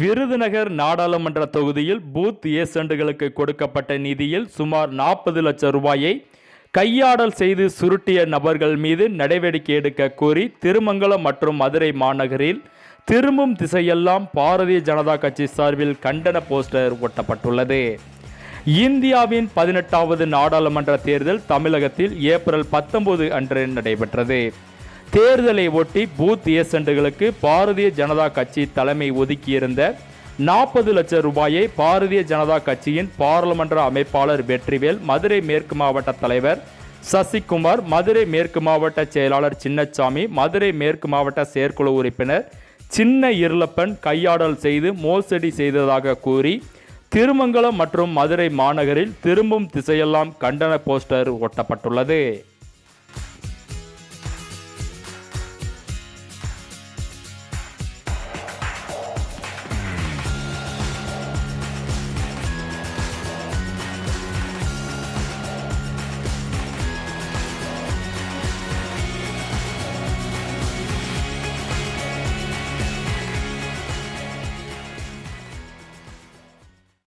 விருதுநகர் நாடாளுமன்ற தொகுதியில் பூத் ஏஜென்ட்களுக்கு கொடுக்கப்பட்ட நிதியில் சுமார் 40 லட்சம் ரூபாயை கையாடல் செய்து சுருட்டிய நபர்கள் மீது நடவடிக்கை எடுக்க கோரி திருமங்கலம் மற்றும் மதுரை மாநகரில் திரும்பும் திசையெல்லாம் பாரதிய ஜனதா கட்சி சார்பில் கண்டன போஸ்டர் ஒட்டப்பட்டுள்ளது. இந்தியாவின் 18வது நாடாளுமன்ற தேர்தல் தமிழகத்தில் ஏப்ரல் 19 அன்று நடைபெற்றது. தேர்தலை ஒட்டி பூத் ஏஜென்ட்களுக்கு பாரதிய ஜனதா கட்சி தலைமை ஒதுக்கியிருந்த 40 லட்சம் ரூபாயை பாரதிய ஜனதா கட்சியின் பாராளுமன்ற அமைப்பாளர் வெற்றிவேல், மதுரை மேற்கு மாவட்ட தலைவர் சசிகுமார், மதுரை மேற்கு மாவட்ட செயலாளர் சின்னசாமி, மதுரை மேற்கு மாவட்ட செயற்குழு உறுப்பினர் சின்ன இருளப்பன் கையாடல் செய்து மோசடி செய்ததாக கூறி திருமங்கலம் மற்றும் மதுரை மாநகரில் திரும்பும் திசையெல்லாம் கண்டன போஸ்டர் ஒட்டப்பட்டுள்ளது.